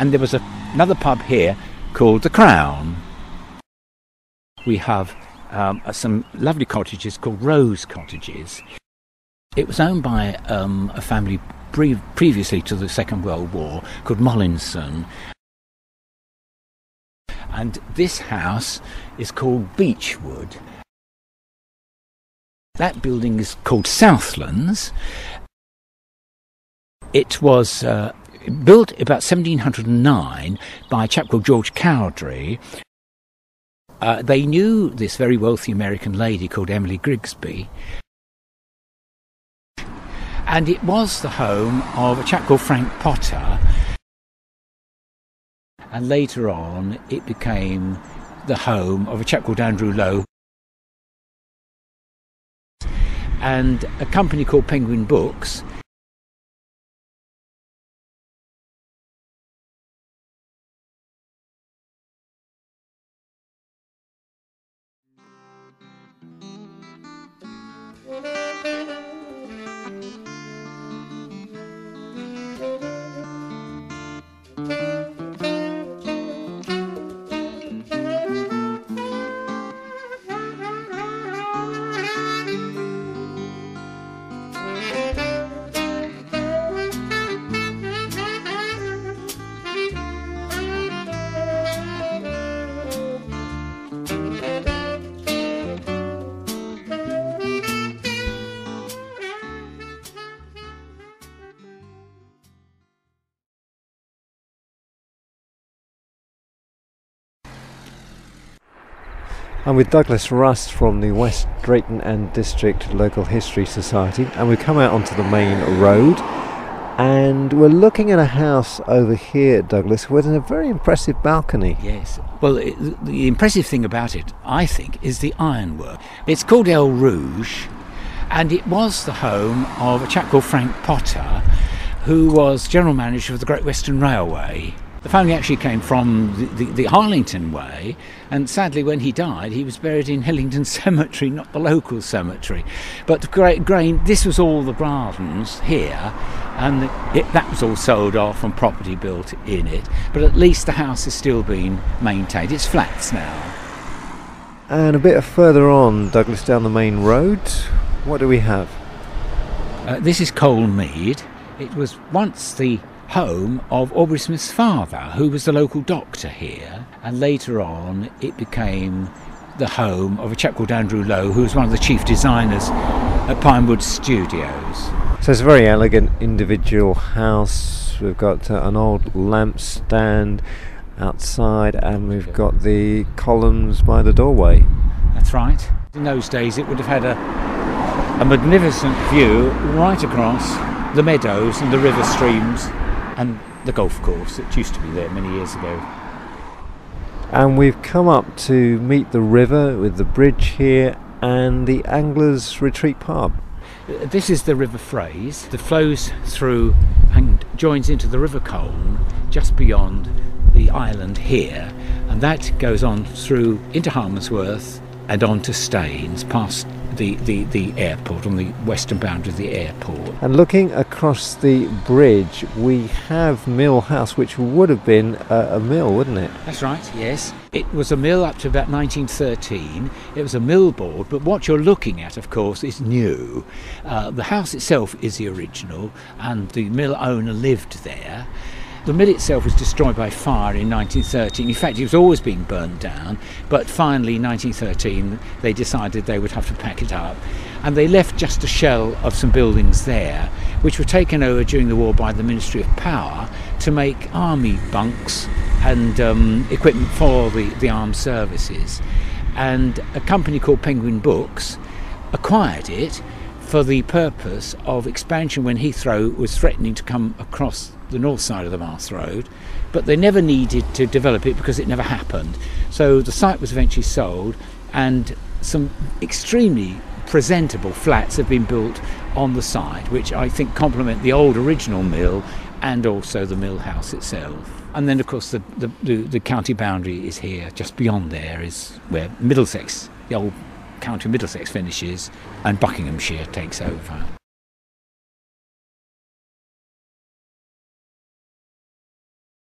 And there was another pub here called the Crown. We have some lovely cottages called Rose Cottages. It was owned by a family previously to the Second World War called Mollinson. And this house is called Beechwood. That building is called Southlands. It was built about 1709 by a chap called George Cowdery. They knew this very wealthy American lady called Emily Grigsby. And it was the home of a chap called Frank Potter. And later on, it became the home of a chap called Andrew Lowe. And a company called Penguin Books. I'm with Douglas Rust from the West Drayton and District Local History Society, and we've come out onto the main road and we're looking at a house over here, Douglas, with a very impressive balcony. Yes. Well, the impressive thing about it, I think, is the ironwork. It's called El Rouge, and it was the home of a chap called Frank Potter, who was general manager of the Great Western Railway. The family actually came from the Harlington way, and sadly when he died he was buried in Hillingdon Cemetery, not the local cemetery. But the great grain, this was all the gardens here, and that was all sold off and property built in it. But at least the house is still being maintained. It's flats now. And a bit further on, Douglas, down the main road, what do we have? This is Cole Mead. It was once the home of Aubrey Smith's father, who was the local doctor here, and later on it became the home of a chap called Andrew Lowe, who was one of the chief designers at Pinewood Studios. So it's a very elegant individual house. We've got an old lamp stand outside, and we've got the columns by the doorway. That's right. In those days it would have had a magnificent view right across the meadows and the river streams and the golf course that used to be there many years ago. And we've come up to meet the river with the bridge here and the Anglers Retreat pub. This is the River Fraze that flows through and joins into the River Colne just beyond the island here, and that goes on through into Harmondsworth and on to Staines, past the airport, on the western boundary of the airport. And looking across the bridge, we have Mill House, which would have been a mill, wouldn't it? That's right, yes. It was a mill up to about 1913. It was a mill board, but what you're looking at, of course, is new. The house itself is the original, and the mill owner lived there. The mill itself was destroyed by fire in 1913. In fact, it was always being burnt down, but finally in 1913 they decided they would have to pack it up, and they left just a shell of some buildings there, which were taken over during the war by the Ministry of Power to make army bunks and equipment for the armed services. And a company called Penguin Books acquired it for the purpose of expansion when Heathrow was threatening to come across the north side of the Bath Road, but they never needed to develop it because it never happened. So the site was eventually sold, and some extremely presentable flats have been built on the site, which I think complement the old original mill and also the mill house itself. And then of course the county boundary is here. Just beyond there is where Middlesex, the old county of Middlesex, finishes, and Buckinghamshire takes over.